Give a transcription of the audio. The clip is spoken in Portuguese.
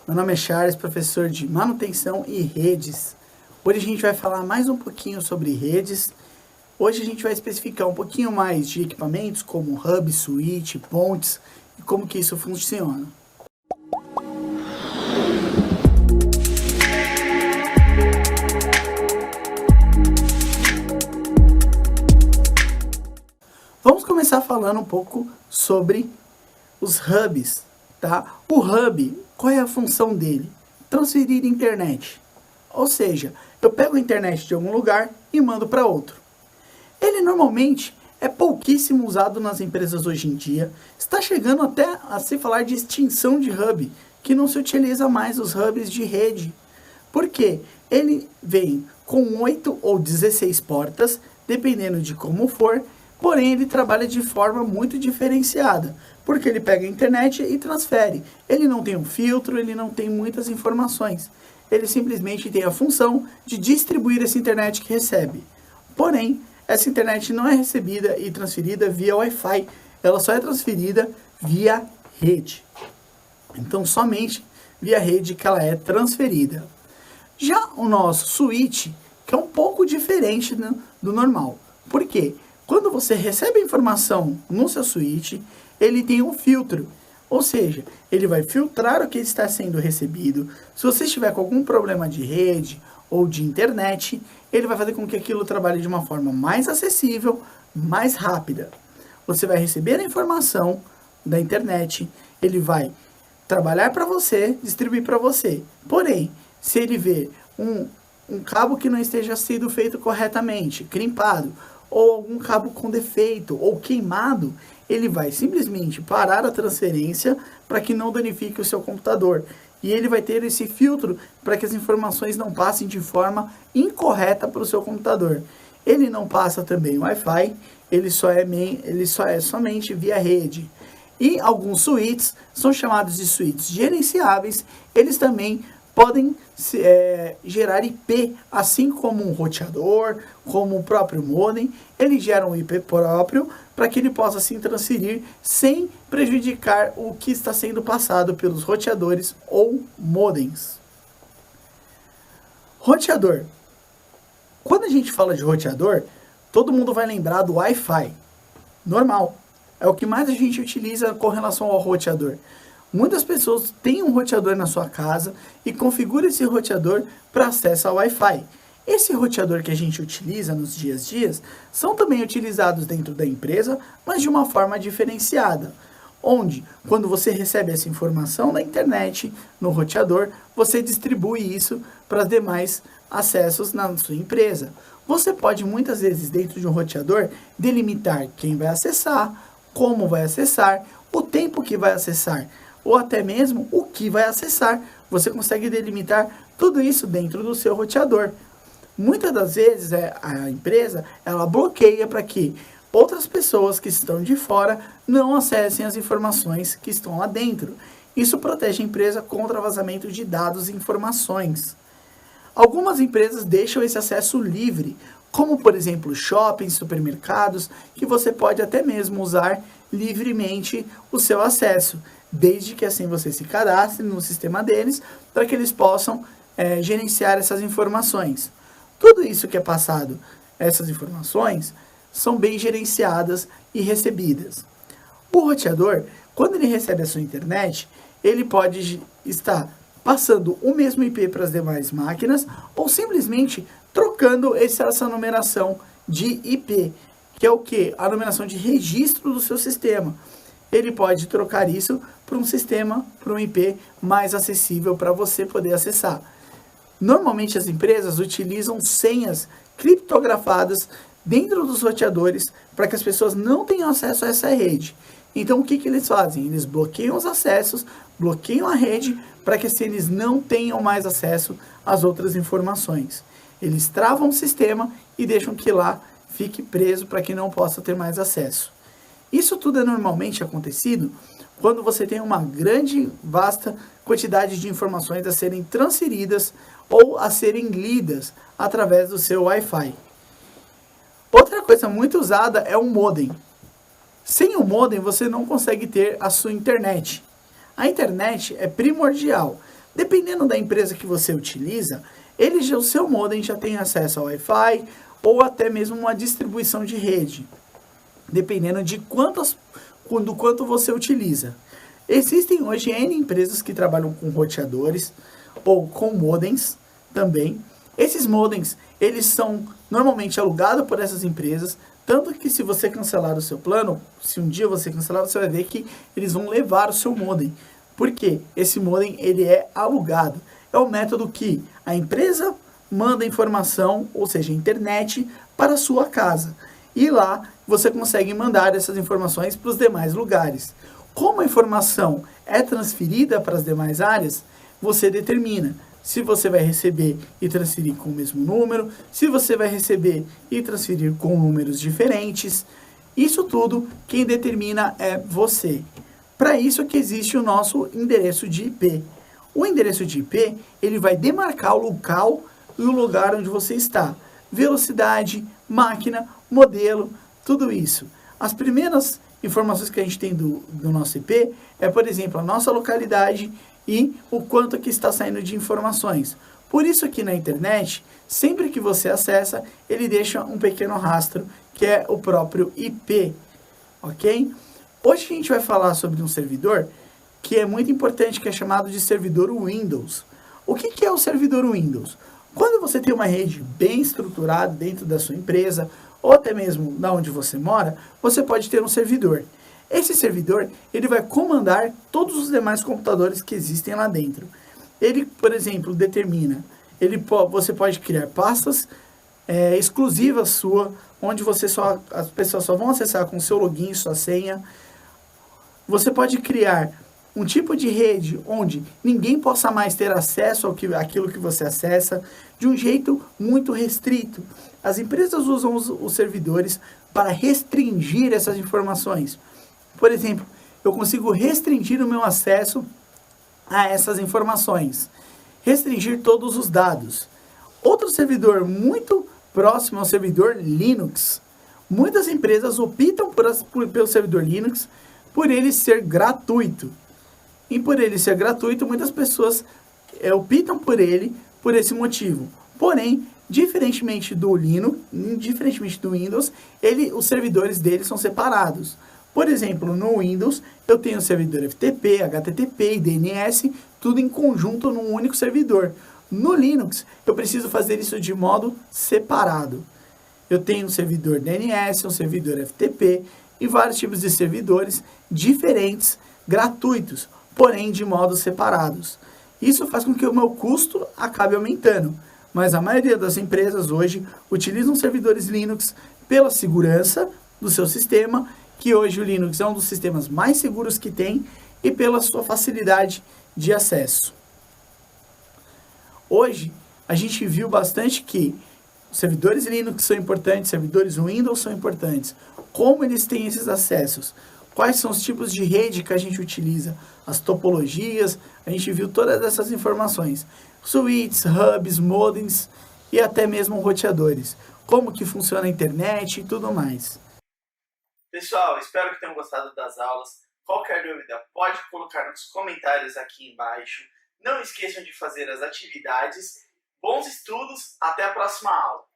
Meu nome é Charles, professor de manutenção e redes. Hoje a gente vai falar mais um pouquinho sobre redes. Hoje a gente vai especificar um pouquinho mais de equipamentos como hub, switch, pontes e como que isso funciona. Vamos começar falando um pouco sobre os hubs, tá? O hub, qual é a função dele? Transferir internet. Ou seja, eu pego a internet de algum lugar e mando para outro. Ele normalmente é pouquíssimo usado nas empresas hoje em dia. Está chegando até a se falar de extinção de hub, que não se utiliza mais os hubs de rede. Por quê? Ele vem com 8 ou 16 portas, dependendo de como for, porém ele trabalha de forma muito diferenciada, porque ele pega a internet e transfere. Ele não tem um filtro, ele não tem muitas informações. Ele simplesmente tem a função de distribuir essa internet que recebe. Porém, essa internet não é recebida e transferida via Wi-Fi, ela só é transferida via rede. Então, somente via rede que ela é transferida. Já o nosso switch, que é um pouco diferente do normal. Por quê? Quando você recebe a informação no seu switch, ele tem um filtro. Ou seja, ele vai filtrar o que está sendo recebido. Se você estiver com algum problema de rede ou de internet, ele vai fazer com que aquilo trabalhe de uma forma mais acessível, mais rápida. Você vai receber a informação da internet, ele vai trabalhar para você, distribuir para você. Porém, se ele ver um cabo que não esteja sendo feito corretamente, crimpado, ou algum cabo com defeito ou queimado, ele vai simplesmente parar a transferência para que não danifique o seu computador. E ele vai ter esse filtro para que as informações não passem de forma incorreta para o seu computador. Ele não passa também Wi-Fi, ele só é somente via rede. E alguns switches são chamados de switches gerenciáveis, eles também podem gerar IP, assim como um roteador, como o próprio modem. Ele gera um IP próprio para que ele possa assim transferir sem prejudicar o que está sendo passado pelos roteadores ou modems. Roteador. Quando a gente fala de roteador, todo mundo vai lembrar do Wi-Fi. Normal. É o que mais a gente utiliza com relação ao roteador. Muitas pessoas têm um roteador na sua casa e configuram esse roteador para acesso ao Wi-Fi. Esse roteador que a gente utiliza nos dias a dias são também utilizados dentro da empresa, mas de uma forma diferenciada. Onde, quando você recebe essa informação da internet no roteador, você distribui isso para os demais acessos na sua empresa. Você pode muitas vezes dentro de um roteador delimitar quem vai acessar, como vai acessar, o tempo que vai acessar, ou até mesmo o que vai acessar. Você consegue delimitar tudo isso dentro do seu roteador. Muitas das vezes a empresa ela bloqueia para que outras pessoas que estão de fora não acessem as informações que estão lá dentro. Isso protege a empresa contra vazamento de dados e informações. Algumas empresas deixam esse acesso livre, como por exemplo shoppings, supermercados, que você pode até mesmo usar livremente o seu acesso, desde que assim você se cadastre no sistema deles, para que eles possam gerenciar essas informações. Tudo isso que é passado, essas informações, são bem gerenciadas e recebidas. O roteador, quando ele recebe a sua internet, ele pode estar passando o mesmo IP para as demais máquinas, ou simplesmente trocando essa numeração de IP, que é o que? A numeração de registro do seu sistema. Ele pode trocar isso para um sistema, para um IP mais acessível para você poder acessar. Normalmente as empresas utilizam senhas criptografadas dentro dos roteadores para que as pessoas não tenham acesso a essa rede. Então o que eles fazem? Eles bloqueiam os acessos, bloqueiam a rede para que assim, eles não tenham mais acesso às outras informações. Eles travam o sistema e deixam que lá fique preso para que não possa ter mais acesso. Isso tudo é normalmente acontecido quando você tem uma grande, vasta quantidade de informações a serem transferidas ou a serem lidas através do seu Wi-Fi. Outra coisa muito usada é o modem. Sem o modem você não consegue ter a sua internet. A internet é primordial. Dependendo da empresa que você utiliza, o seu modem já tem acesso ao Wi-Fi ou até mesmo uma distribuição de rede, dependendo do quanto você utiliza. Existem hoje N empresas que trabalham com roteadores ou com modems também. Esses modems, eles são normalmente alugados por essas empresas, tanto que se você cancelar o seu plano, se um dia você cancelar, você vai ver que eles vão levar o seu modem. Por quê? Esse modem, ele é alugado. É o método que a empresa manda informação, ou seja, internet, para a sua casa. E lá você consegue mandar essas informações para os demais lugares. Como a informação é transferida para as demais áreas, você determina se você vai receber e transferir com o mesmo número, se você vai receber e transferir com números diferentes. Isso tudo quem determina é você. Para isso é que existe o nosso endereço de IP. O endereço de IP, ele vai demarcar o local e o lugar onde você está. Velocidade, máquina, modelo, tudo isso. As primeiras informações que a gente tem do nosso IP é, por exemplo, a nossa localidade e o quanto que está saindo de informações. Por isso que na internet, sempre que você acessa, ele deixa um pequeno rastro, que é o próprio IP, ok? Hoje a gente vai falar sobre um servidor que é muito importante, que é chamado de servidor Windows. O que é o servidor Windows? Quando você tem uma rede bem estruturada dentro da sua empresa, ou até mesmo da onde você mora, você pode ter um servidor. Esse servidor, ele vai comandar todos os demais computadores que existem lá dentro. Ele, por exemplo, determina, você pode criar pastas exclusivas sua, onde as pessoas só vão acessar com seu login, sua senha. Você pode criar um tipo de rede onde ninguém possa mais ter acesso àquilo que você acessa, de um jeito muito restrito. As empresas usam os servidores para restringir essas informações. Por exemplo, eu consigo restringir o meu acesso a essas informações, restringir todos os dados. Outro servidor muito próximo ao servidor Linux. Muitas empresas optam pelo servidor Linux por ele ser gratuito. E por ele ser gratuito, muitas pessoas optam por ele por esse motivo. Porém, diferentemente do Linux, diferentemente do Windows, os servidores dele são separados. Por exemplo, no Windows, eu tenho o servidor FTP, HTTP e DNS, tudo em conjunto num único servidor. No Linux, eu preciso fazer isso de modo separado. Eu tenho um servidor DNS, um servidor FTP e vários tipos de servidores diferentes, gratuitos, porém de modos separados. Isso faz com que o meu custo acabe aumentando, mas a maioria das empresas hoje utilizam servidores Linux pela segurança do seu sistema, que hoje o Linux é um dos sistemas mais seguros que tem, e pela sua facilidade de acesso. Hoje, a gente viu bastante que servidores Linux são importantes, servidores Windows são importantes. Como eles têm esses acessos? Quais são os tipos de rede que a gente utiliza? As topologias, a gente viu todas essas informações. Switches, hubs, modems e até mesmo roteadores. Como que funciona a internet e tudo mais. Pessoal, espero que tenham gostado das aulas. Qualquer dúvida, pode colocar nos comentários aqui embaixo. Não esqueçam de fazer as atividades. Bons estudos, até a próxima aula.